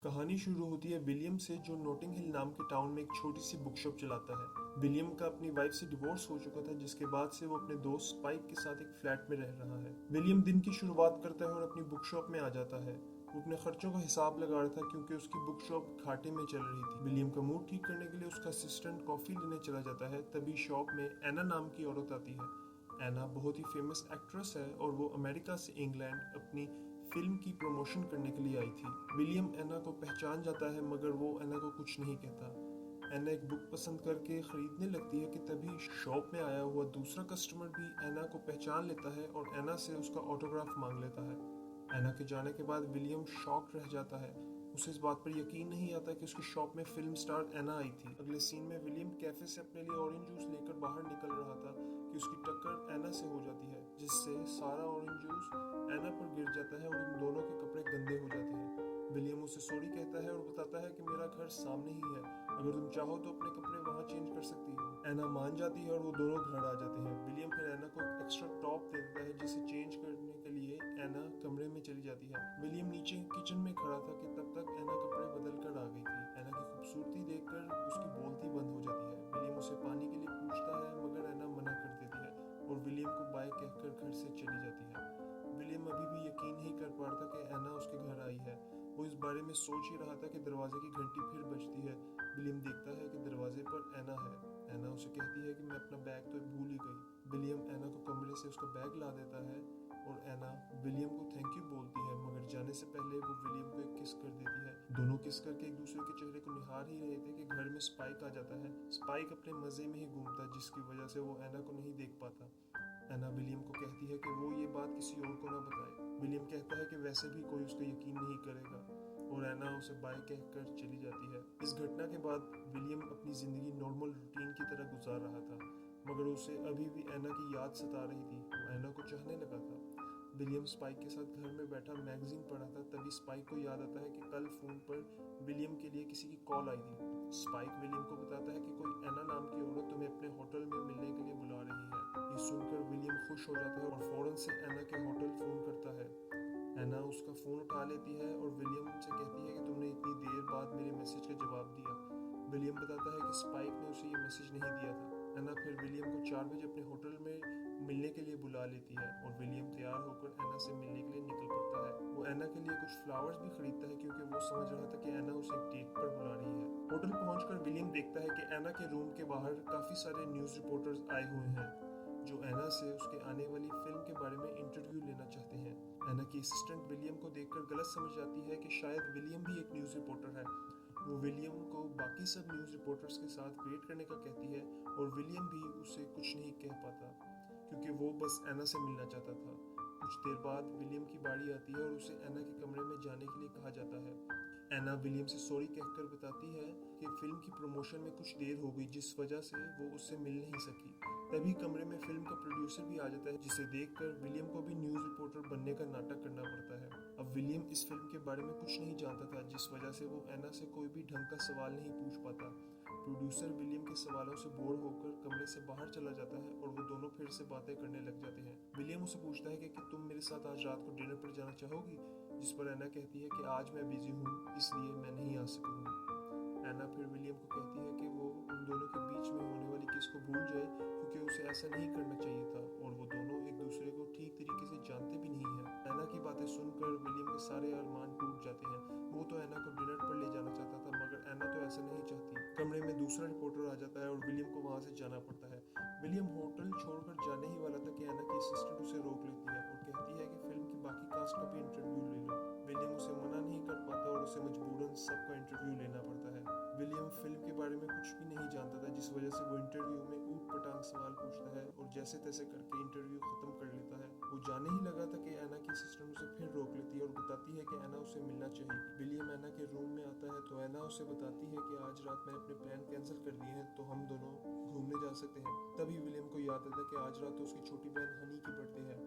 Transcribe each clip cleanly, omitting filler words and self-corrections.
कहानी शुरू होती है विलियम से, जो नोटिंग हिल नाम के टाउन में एक छोटी सी बुक शॉप चलाता है। विलियम का अपनी वाइफ से डिवोर्स हो चुका था, जिसके बाद से वो अपने दोस्त स्पाइक के साथ एक फ्लैट में रह रहा है। विलियम दिन की शुरुआत करता है और अपनी बुक शॉप में आ जाता है। वो अपने खर्चों का हिसाब लगा रहा था क्योंकि उसकी बुक शॉप घाटे में चल रही थी। विलियम का मूड ठीक करने के लिए उसका असिस्टेंट कॉफी लेने चला जाता है। तभी शॉप में एना नाम की औरत आती है। एना बहुत ही फेमस एक्ट्रेस है और वो अमेरिका से इंग्लैंड अपनी फिल्म की प्रमोशन करने के लिए आई थी। विलियम एना को पहचान जाता है, मगर वो एना को कुछ नहीं कहता। एना एक बुक पसंद करके खरीदने लगती है कि तभी शॉप में आया हुआ दूसरा कस्टमर भी एना को पहचान लेता है और एना से उसका ऑटोग्राफ मांग लेता है। एना के जाने के बाद विलियम शॉक रह जाता है। उसे इस बात पर यकीन नहीं आता कि उसकी शॉप में फिल्म स्टार एना आई थी। अगले सीन में विलियम कैफे से अपने लिए ऑरेंज जूस लेकर बाहर निकल रहा था कि उसकी टक्कर एना से हो जाती है, जिससे सारा ऑरेंज जूस एना पर गिर जाता है और उन दोनों के कपड़े गंदे हो जाते हैं। विलियम उसे सॉरी कहता है और बताता है कि मेरा घर सामने ही है, अगर तुम चाहो तो अपने कपड़े वहां चेंज कर सकती हो। एना मान जाती है और वो दोनों घर आ जाते हैं। विलियम फिर एना को एक एक्स्ट्रा टॉप दे देता है, जिसे चेंज करने के लिए एना कमरे में चली जाती है। विलियम नीचे किचन में खड़ा था कि तब तक एना कपड़े बदल कर आ गई थी। एना की खूबसूरती देखकर उसकी बोलती बंद हो जाती है। विलियम उसे पानी के लिए पूछता है, मगर एना मना कर देती है और विलियम को बाय कहकर घर से चली जाती है। विलियम अभी भी यकीन नहीं कर पा रहा था कि एना उसके घर आई है। वो इस बारे में सोच ही रहा था कि दरवाजे की घंटी फिर बजती है। विलियम देखता है कि दरवाजे पर एना है। एना उसे कहती है कि मैं अपना बैग तो भूल ही गई। विलियम एना को कमरे से उसका बैग ला देता है और एना विलियम को थैंक यू बोलती है, मगर जाने से पहले वो विलियम को एक किस कर देती है। दोनों किस करके एक दूसरे के चेहरे को निहार ही रहे थे कि घर में स्पाइक आ जाता है। स्पाइक अपने मजे में ही घूमता है, जिसकी वजह से वो एना को नहीं देख पाता। एना विलियम को कहती है कि वो ये बात किसी और को ना बताए। विलियम कहता है कि वैसे भी कोई उसका यकीन नहीं करेगा और एना उसे बाय कहकर चली जाती है। इस घटना के बाद विलियम अपनी जिंदगी नॉर्मल रूटीन की तरह गुजार रहा था, मगर उसे अभी भी एना की याद सता रही थी। वो एना को चाहने लगा था। विलियम स्पाइक के साथ घर में बैठा मैगजीन पढ़ा था, तभी स्पाइक को याद आता है कि कल फोन पर विलियम के लिए किसी की कॉल आई थी। स्पाइक विलियम को बताता है कि कोई एना नाम की औरत तुम्हें अपने होटल में मिलने के लिए बुला रही है। ये सुनकर विलियम खुश हो जाता है और फौरन से एना के होटल फोन करता है। एना उसका फोन उठा लेती है और विलियम से कहती है कि तुमने इतनी देर बाद मेरे मैसेज का जवाब दिया। विलियम बताता है कि स्पाइक ने उसे ये मैसेज नहीं दिया था। एना फिर विलियम को 4 बजे अपने होटल में मिलने के लिए बुला लेती है और विलियम तैयार होकर एना से मिलने के लिए निकल पड़ता है। वो एना के लिए कुछ फ्लावर्स भी खरीदता है क्योंकि वो समझ रहा था कि एना उसे एक डेट पर बुला रही है। होटल पहुंचकर विलियम देखता है कि एना के रूम के बाहर काफी सारे न्यूज रिपोर्टर्स आए हुए हैं, जो एना से उसके आने वाली फिल्म के बारे में इंटरव्यू लेना चाहते हैं। एना की असिस्टेंट विलियम को देखकर गलत समझ जाती है कि शायद विलियम भी एक न्यूज़ रिपोर्टर है। वो विलियम को बाकी सब न्यूज़ रिपोर्टर्स के साथ वेट करने का कहती है और विलियम भी उसे कुछ नहीं कह पाता क्योंकि वो बस एना से मिलना चाहता था। कुछ देर बाद विलियम की बारी आती है और उसे एना के कमरे में जाने के लिए कहा जाता है। एना विलियम से सॉरी कहकर बताती है कि फिल्म की प्रमोशन में कुछ देर हो गई, जिस वजह से वो उससे मिल नहीं सकी। तभी कमरे में फिल्म का प्रोड्यूसर भी आ जाता है, जिसे देखकर विलियम को भी न्यूज़ रिपोर्टर बनने का नाटक करना पड़ता है। अब विलियम इस फिल्म के बारे में कुछ नहीं जानता था, जिस वजह से वो एना से कोई भी ढंग का सवाल नहीं पूछ पाता। प्रोड्यूसर विलियम के सवालों से बोर होकर कमरे से बाहर चला जाता है और वो दोनों फिर से बातें करने लग जाते हैं। विलियम उसे पूछता है कि तुम मेरे साथ आज रात को डिनर पर जाना चाहोगी, जिस पर एना कहती है कि आज मैं बिजी हूँ, इसलिए मैं नहीं आ सकूंगी। एना फिर विलियम को कहती है कि वो उन दोनों के बीच में होने वाली किस को भूल जाए, क्योंकि उसे ऐसा नहीं करना चाहिए था और वो दोनों एक दूसरे को ठीक तरीके से जानते भी नहीं है। एना की बातें सुनकर विलियम के सारे अरमान टूट जाते हैं। वो तो एना को डिनर पर ले जाना चाहता था, मगर एना तो ऐसा नहीं चाहती। कमरे में दूसरा रिपोर्टर आ जाता है और विलियम को वहां से जाना पड़ता है। विलियम होटल छोड़कर जाने ही वाला था कि एना की असिस्टेंट उसे रोक लेती है और कहती है कि फिल्म की बाकी कास्ट का भी इंटरव्यू ले लो। विलियम उसे मना नहीं कर पाता और उसे मजबूरन सबका इंटरव्यू लेना पड़ता है। विलियम फिल्म के बारे में कुछ भी नहीं जानता था, जिस वजह से वो इंटरव्यू में ऊट पटांग सवाल पूछता है और जैसे तैसे करके इंटरव्यू खत्म कर लेता है। वो जाने ही लगा था कि एना की असिस्टेंट उसे फिर रोक लेती है और बताती है कि एना उसे मिलना चाहिए। विलियम एना के रूम में आता है तो एना उसे बताती है कि आज रात मैंने अपने प्लान कैंसिल कर दिए हैं, तो हम दोनों घूमने जा सकते हैं। तभी विलियम को याद आता है कि आज रात तो उसकी छोटी बहन हनी की बर्थडे है।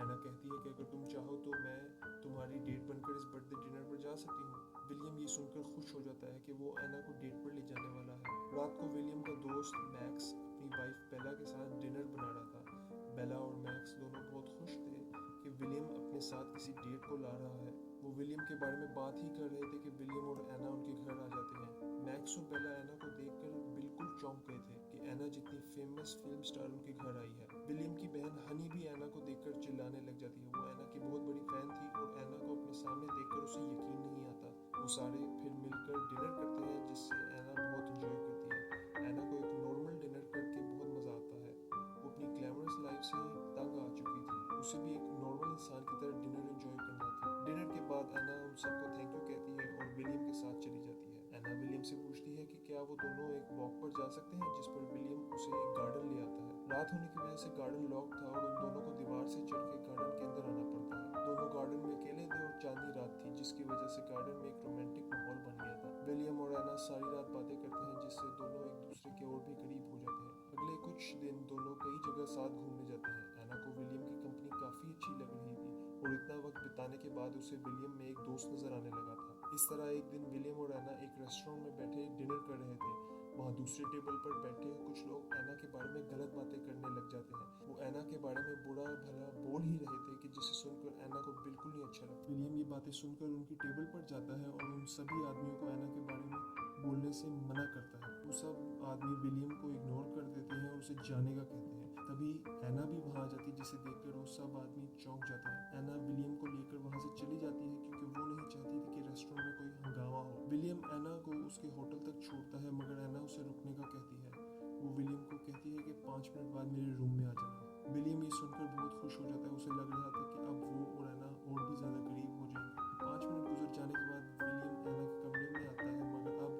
एना कहती है कि अगर तुम चाहो तो मैं तुम्हारी डेट बनकर इस बर्थडे डिनर पर जा सकती हूँ। विलियम ये सुनकर खुश हो जाता है कि वो एना को डेट पर ले जाने वाला है। रात को विलियम का दोस्त मैक्स अपनी वाइफ बेला के साथ डिनर बना रहा था। बेला और मैक्स दोनों बहुत खुश थे कि विलियम अपने साथ किसी डेट को ला रहा है। वो विलियम के बारे में बात ही कर रहे थे कि विलियम और एना उनके घर आ जाते हैं। मैक्स और बेला एना को देखकर बिल्कुल चौंक गए थे कि एना जितनी फेमस फिल्म स्टार उनके घर आई है। विलियम की बहन हनी भी एना को देखकर चिल्लाने लग जाती है। वो एना की बहुत बड़ी फैन थी और एना को अपने सामने देखकर उसे यकीन नहीं आता। वो सारे फिर मिलकर डिनर करते हैं जिससे एना बहुत इंजॉय करती है। एना को एक नॉर्मल डिनर करके बहुत मजा आता है। वो अपनी ग्लैमरस लाइफ से तंग आ चुकी थी। उसे भी एक नॉर्मल इंसान की तरह डिनर एंजॉय करना था। डिनर के बाद एना उन सबको थैंक यू कहती है और विलियम के साथ चली जाती है। एना विलियम से पूछती है कि क्या वो दोनों एक वॉक पर जा सकते हैं, जिस पर विलियम उसे एक गार्डन ले आता है। रात होने की वजह से गार्डन लॉक था और उन दोनों को दीवार से चढ़ के गार्डन के अंदर आना पड़ता है। दोनों गार्डन में अकेले थे और चांदनी रात थी, जिसकी वजह से गार्डन में एक रोमांटिक माहौल बन गया था। विलियम और एना सारी रात बातें करते हैं जिससे दोनों एक दूसरे के और भी करीब हो जाते हैं। अगले कुछ दिन दोनों कई जगह साथ घूमने जाते हैं। एना को विलियम की कंपनी काफी अच्छी लग रही थी और इतना वक्त बिताने के बाद उसे विलियम में एक दोस्त नजर आने लगा था। इस तरह एक दिन विलियम और एना एक रेस्टोरेंट में बैठे डिनर कर रहे थे। वहाँ दूसरे टेबल पर बैठे कुछ लोग एना के बारे में गलत बातें करने लग जाते हैं। वो एना के बारे में बुरा भला बोल ही रहे थे कि जिसे सुनकर एना को बिल्कुल नहीं अच्छा लगता। विलियम ये बातें सुनकर उनकी टेबल पर जाता है और उन सभी आदमियों को एना के बारे में बोलने से मना करता है। वो सब आदमी विलियम को इग्नोर कर देते हैं और उसे जाने का कहते हैं। तभी एना भी वहां आ जाती है जिसे देखकर वो सब आदमी चौंक जाते हैं। एना विलियम को लेकर वहां से चली जाती है क्योंकि वो नहीं चाहती थी कि रेस्टोरेंट में कोई हंगामा हो। विलियम एना को उसके होटल तक छोड़ता है मगर एना उसे रुकने का कहती है। वो विलियम को कहती है कि 5 मिनट बाद मेरे रूम में आ जाना। विलियम ये सुनकर बहुत खुश हो जाता है। उसे लग रहा था कि अब वो और एना और भी ज्यादा करीब हो जाएंगे। 5 मिनट गुजर जाने के बाद विलियम एना के कमरे में आता है मगर अब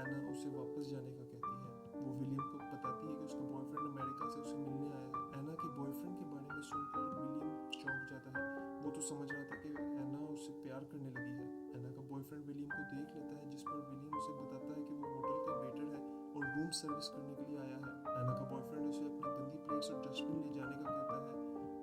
एना उसे वापस जाने का कहती है। वो विलियम को बताती है कि उसका बॉयफ्रेंड अमेरिका से उसे मिलने आया है। एना के बॉयफ्रेंड के बारे में सुनकर विलियम चौंक जाता है। वो तो समझ रहा था कि एना उससे प्यार करने लगी है। एना का बॉयफ्रेंड विलियम को देख लेता है जिस पर विलियम उसे बताता है कि वो होटल का वेटर है और रूम सर्विस करने के लिए आया है। एना का बॉयफ्रेंड उसे अपनी गंदी प्लेट्स और डस्टबिन ले जाने का कहता है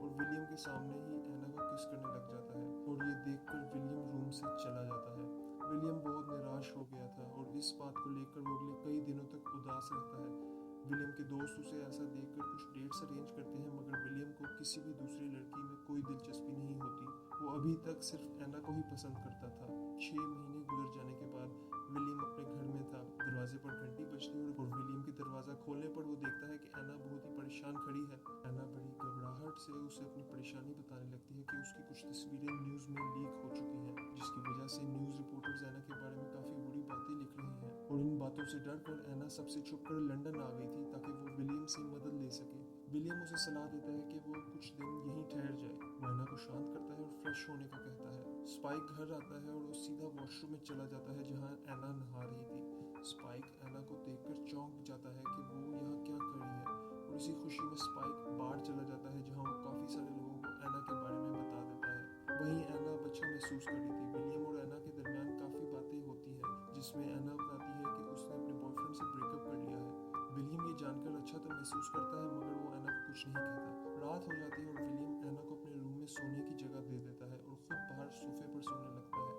और विलियम के सामने ही एना को किस करने लग जाता है और ये देखकर विलियम रूम से चला जाता है। विलियम बहुत निराश हो गया था और इस बात को लेकर वो अगले कई दिनों तक उदास रहता है। विलियम के दोस्त उसे ऐसा देखकर कुछ डेट्स अरेंज करते हैं मगर विलियम को किसी भी दूसरी लड़की में कोई दिलचस्पी नहीं होती। वो अभी तक सिर्फ एना को ही पसंद करता था। 6 महीने गुजर जाने के बाद विलियम अपने घर में था। दरवाजे पर घंटी बजती है और विलियम की दरवाजा खोलने पर वो देखता है कि एना बहुत ही परेशान खड़ी है। एना बड़ी घबराहट से उसे अपनी परेशानी बताने लगती है कि उसकी कुछ तस्वीरें न्यूज में लीक हो चुकी हैं, जिसकी वजह से न्यूज रिपोर्टर्स एना के बारे में काफी बुरी बातें लिख रहे हैं और इन बातों से डरकर एना सबसे छुपकर लंदन आ गई थी ताकि वो विलियम से मदद ले सके। विलियम उसे सलाह देता है कि वो कुछ दिन यहीं ठहर जाए। वो एना को शांत करता है और फ्रेश होने का कहता है। स्पाइक घर आता है और वो सीधा वॉशरूम में चला जाता है जहाँ एना नहा रही थी। स्पाइक एना को देखकर चौंक जाता है कि वो यहाँ क्या कर रही है और इसी खुशी में स्पाइक बाहर चला जाता है जहाँ वो काफी सारे लोगों को एना के बारे में बता देता है। वहीं एना अच्छा महसूस कर रही थी। विलियम और एना के दरमियान काफी बातें होती है जिसमें एना बताती है कि उसने अपने बॉयफ्रेंड से ब्रेकअप कर लिया है। विलियम ये जानकर अच्छा तो महसूस करता है मगर वो एना को कुछ नहीं कहता। रात हो जाती है और विलियम एना को अपने रूम में सोने की जगह दे देता है और खुद बाहर सोफे पर सोने लगता है।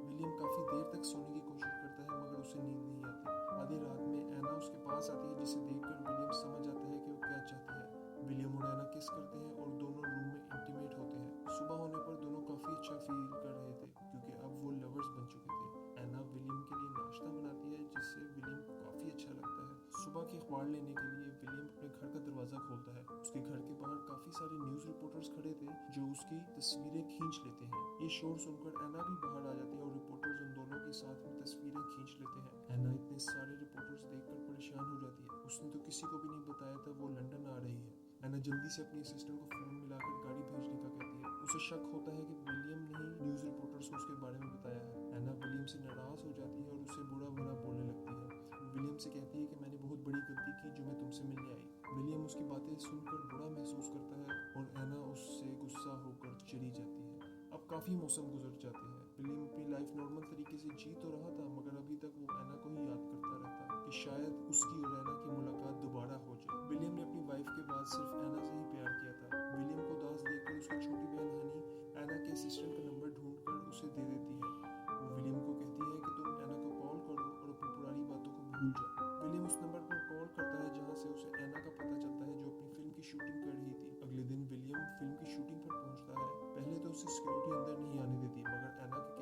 विलियम काफी देर तक सोने की कोशिश करता है मगर उसे नींद नहीं आती। आधी रात में एना उसके पास आती है जिसे देखकर विलियम समझ जाता है कि वो क्या चाहती है। विलियम और एना किस करते हैं और दोनों रूम में इंटीमेट होते हैं। सुबह होने पर दोनों काफी अच्छा फील कर रहे थे क्योंकि अब वो लवर्स बन चुके थे। एना विलियम के लिए नाश्ता बनाती है जिससे विलियम को काफी अच्छा लगता है। सुबह की अखबार लेने के लिए विलियम अपने घर का दरवाजा खोलता है। उसके घर के बाहर काफी सारे न्यूज रिपोर्टर्स खड़े थे जो उसकी तस्वीरें खींच लेते हैं। ये शोर सुनकर एना भी बाहर आ जाती है और रिपोर्टर्स उन दोनों के साथ में तस्वीरें खींच लेते हैं। एना इतने सारे रिपोर्टर्स देखकर परेशान हो जाती है। उसने तो किसी को भी नहीं बताया था वो लंदन आ रही है। एना जल्दी से अपनी असिस्टेंट को फोन मिलाकर गाड़ी भेजने का कहती है। उसे शक होता है कि विलियम ने ही न्यूज रिपोर्टर्स को उसके बारे में बताया है। एना विलियम से नाराज हो जाती है और उसे बुरा भला बोलने लगती है। विलियम से कहती है कि मैंने बहुत बड़ी गलती की जो मैं तुमसे मिलने आई। विलियम उसकी बातें सुनकर बुरा महसूस करता है और एना उससे गुस्सा होकर चली जाती है। अब काफी मौसम गुजर जाते हैं। विलियम अपनी लाइफ नॉर्मल तरीके से जी तो रहा था मगर अभी तक वो एना को ही याद करता रहता कि शायद उसकी और एना की मुलाकात दोबारा हो जाए। विलियम ने अपनी वाइफ के बाद सिर्फ एना से ही प्यार किया था। विलियम को उदास देखकर उसकी छोटी बहन हनी एना के असिस्टेंट का नंबर ढूंढकर उसे दे देती है। वो विलियम को कहती है कि तुम एना को कॉल करो और अपनी पुरानी बातों को भूल जाओ। विलियम उस नंबर पर कॉल करता है जहाँ से उसे एना का पता चलता है जो अपनी फिल्म की शूटिंग कर रही थी। अगले दिन विलियम फिल्म की शूटिंग पर पहुंचता है। पहले तो उसे सिक्योरिटी अंदर नहीं आने देती मगर एना के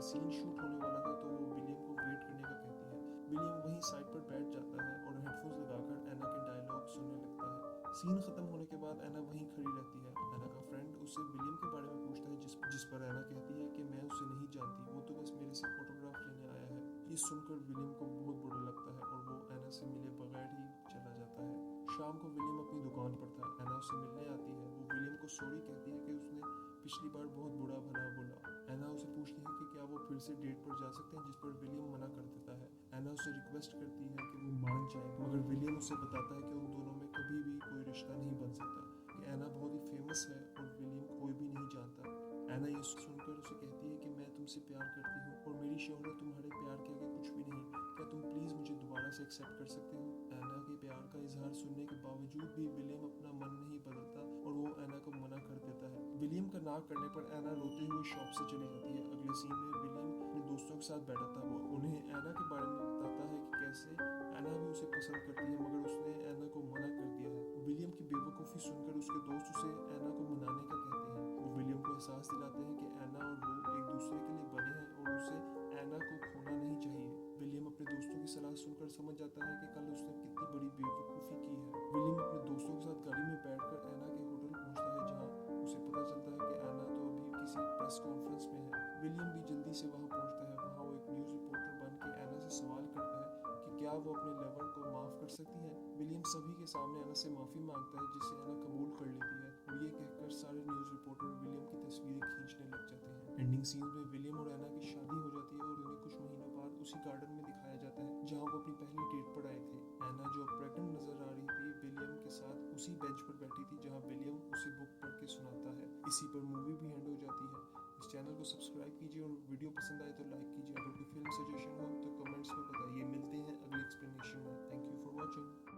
सीन शूट होने वाला था तो वो विलियम को वेट करने का कहती है। विलियम वहीं साइड पर बैठ जाता है और हेडफोन्स लगाकर एना के डायलॉग सुनने लगता है। सीन खत्म होने के बाद एना वहीं खड़ी रहती है। एना का फ्रेंड उससे विलियम के बारे में पूछता है जिस पर एना कहती है कि मैं उसे नहीं जानती, वो तो बस मेरे से फोटोग्राफ लेने आया है। ये सुनकर विलियम को बहुत बुरा लगता है और वो एना से मिले बगैर ही चला जाता है। शाम को विलियम अपनी दुकान पर था। एना उससे मिलने आती है। वो विलियम को सॉरी कहती है कि उसने पिछली बार बहुत बुरा भला बोला। एना उसे पूछती है कि क्या वो फिर से डेट पर जा सकते हैं, जिस पर विलियम मना कर देता है। एना उसे रिक्वेस्ट करती है कि वो मान जाए, मगर विलियम उसे बताता है कि उन दोनों में कभी भी कोई रिश्ता नहीं बन सकता, कि एना बहुत ही फेमस है और विलियम कोई भी नहीं जानता। एना ये सुनकर उसे कहती है कि मैं तुमसे प्यार करती हूँ और मेरी शोहरत तुम्हारे प्यार के आगे कुछ भी नहीं, क्या तुम प्लीज़ मुझे दोबारा से एक्सेप्ट कर सकते हो। एना के प्यार का इजहार सुनने के बावजूद भी विलियम अपना मन नहीं बदलता और वो एना को मना कर देता है। विलियम का ना करने पर एना रोते हुए शॉप से चली जाती है। अगले सीन में विलियम अपने दोस्तों के साथ बैठा था। वो उन्हें एना के बारे में बताता है कि कैसे एना भी उसे पसंद करती है, मगर उसने एना को मना कर दिया है। विलियम की बेवकूफ़ी सुनकर उसके दोस्त उसे एना को मनाने का कहते हैं। वो विलियम को एहसास दिलाते हैं कि एना और वो एक दूसरे के लिए बने हैं और उसे एना को खोना नहीं चाहिए। विलियम अपने दोस्तों की सलाह सुनकर समझ जाता है कि कल उसने कितनी बड़ी बेवकूफ़ी की है। विलियम अपने दोस्तों के साथ गाड़ी में बैठकर एना के होटल पहुंचता है, जहां उसे पता चलता है कि एना तो अभी किसी प्रेस कॉन्फ्रेंस में है। विलियम भी जल्दी से वहां पहुंचता है। वहां वो एक न्यूज़ रिपोर्टर बन के एना से सवाल करता है कि क्या वो अपने लवर को माफ़ कर सकती है। विलियम सभी के सामने एना से माफ़ी मांगता है, जिसे एना कबूल कर लेती है और ये कहकर सारे न्यूज़ रिपोर्टर विलियम की तस्वीरें खींचने लग जाते हैं। एंडिंग सीन में विलियम और एना की शादी हो जाती है और उन्हें कुछ महीनों बाद उसी गार्डन में दिखाया जाता है जहाँ वो अपनी पहली डेट पर आए थे। एना जो प्रेग्नेंट नजर आ रही थी विलियम के साथ उसी बेंच पर बैठी थी जहाँ विलियम उसे बुक पढ़ के सुनाता है। इसी पर मूवी भी एंड हो जाती है। इस चैनल को सब्सक्राइब कीजिए और वीडियो पसंद आए तो लाइक कीजिए। अगर कोई फिल्म सजेशन हो